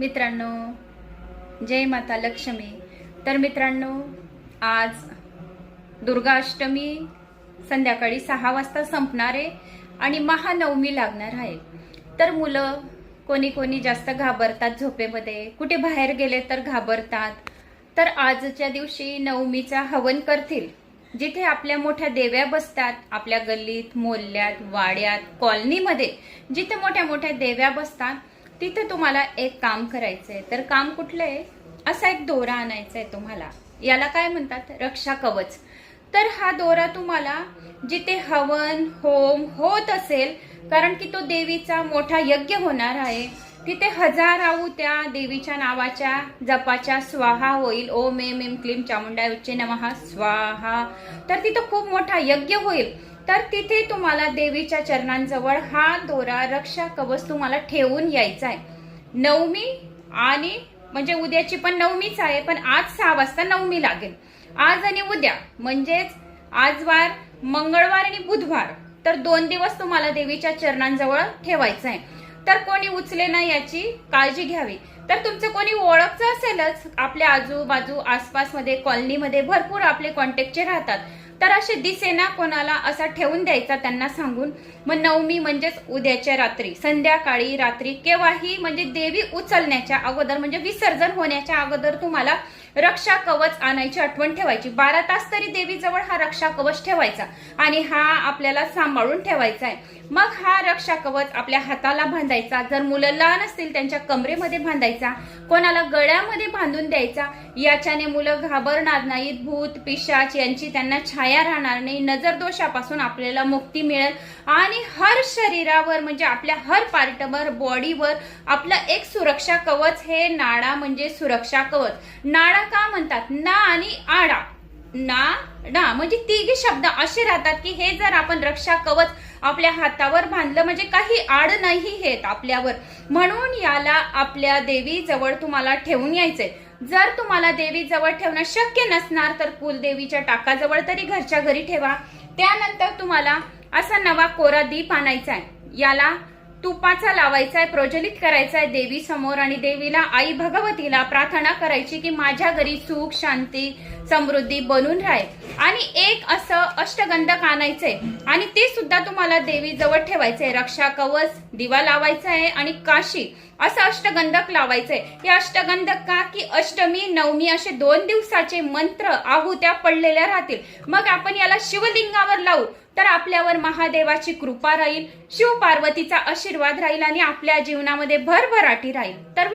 मित्रांनो, जय माता लक्ष्मी। तर मित्रांनो, आज दुर्गाष्टमी संध्याकाळी 6 वाजता संपणार आहे आणि महानवमी लागणार आहे। तर मुलं कोणी जास्त घाबरतात झोपेमध्ये, कुठे बाहेर गेले तर घाबरतात। तर आजच्या दिवशी नवमीचा हवन करतील, जिथे आपल्या मोठ्या देव्या बसतात। आपल्या गल्लीत, मोहल्ल्यात, वाड्यात, कॉलनीमध्ये जिथे मोठ्या मोठ्या देव्या बसतात, तिथे तुम्हाला एक काम करायचंय। तर काम कुठलं आहे? असा एक दोरा आणायचा आहे तुम्हाला। याला काय म्हणतात? रक्षा कवच। तर हा दोरा तुम्हाला जिथे हवन होम होत असेल, कारण की तो देवीचा मोठा यज्ञ होणार आहे, तिथे 1000 आहुत्या देवीच्या नावाच्या जपाच्या स्वाहा होईल। ओम ऐं ऐं क्लीं चामुंडाय उच्चे नमः स्वाहा। तर तिथे खूप मोठा यज्ञ होईल। तर तिथे तुम्हाला देवीच्या चरणांजवळ हा दोरा रक्षा कवच तुम्हाला ठेवून यायचा आहे। नवमी आणि म्हणजे उद्याची पण नवमीच आहे, पण आज 6 वाजता नवमी लागेल। आज आणि उद्या म्हणजेच आज वार मंगळवार आणि बुधवार, तर 2 दिवस तुम्हाला देवीच्या चरणांजवळ ठेवायचं आहे। तर कोणी उचले ना याची काळजी घ्यावी। तर तुमचं कोणी ओळखचं असेलच, आपल्या आजूबाजू आसपास मध्ये कॉलनीमध्ये भरपूर आपले कॉन्टॅक्टचे राहतात, तर असे दिसेना कोणाला असा ठेवून द्यायचा त्यांना सांगून। मग नवमी म्हणजेच उद्याच्या रात्री, संध्याकाळी रात्री केव्हाही, म्हणजे देवी उचलण्याच्या अगोदर, म्हणजे विसर्जन होण्याच्या अगोदर तुम्हाला रक्षा कवच आणायची आठवण ठेवायची। 12 तास तरी देवीजवळ हा रक्षा कवच ठेवायचा आणि हा आपल्याला सांभाळून ठेवायचा आहे। मग हा रक्षा कवच आपल्या हाताला बांधायचा, जर मुलं लहान असतील त्यांच्या कमरेमध्ये बांधायचा, कोणाला गळ्यामध्ये बांधून द्यायचा। याच्याने मुलं घाबरणार नाहीत, भूत पिशाच यांची त्यांना छाया राहणार नाही, नजर दोषापासून आपल्याला मुक्ती मिळेल आणि हर शरीरावर, म्हणजे आपल्या हर पार्टवर, बॉडीवर आपलं एक सुरक्षा कवच, हे नाडा म्हणजे सुरक्षा कवच। नाडा का म्हणतात? ना आणि आडा, ना म्हणजे तिघे शब्द असे राहतात की हे जर आपण रक्षा कवच आपल्या हातावर बांधलं म्हणजे काही आड नाही हेत आपल्यावर, म्हणून याला आपल्या देवी जवळ तुम्हाला ठेवून यायचंय। जर तुम्हाला देवी जवळ ठेवणं शक्य नसणार तर कुलदेवीच्या टाकाजवळ तरी घरच्या घरी ठेवा। त्यानंतर तुम्हाला असा नवा कोरा दीप आणायचा आहे, याला तुपाचा लावायचा आहे, प्रज्वलित करायचा आहे देवी समोर आणि देवीला, आई भगवतीला प्रार्थना करायची की माझ्या घरी सुख शांती समृद्धी बनून राहील। आणि एक असं अष्टगंधक आणायचंय आणि ते सुद्धा तुम्हाला देवी जवळ ठेवायचंय। रक्षा कवच, दिवा लावायचा आहे आणि काशी असं अष्टगंधक लावायचंय। या अष्टगंधक का की अष्टमी नवमी असे 2 दिवसाचे मंत्र आहुत्या पडलेल्या राहतील। मग आपण याला शिवलिंगावर लावू तर आपल्यावर महादेवाची कृपा राहील, शिव पार्वतीचा आशीर्वाद राहील आणि आपल्या जीवनामध्ये भरभराटी राहील। तर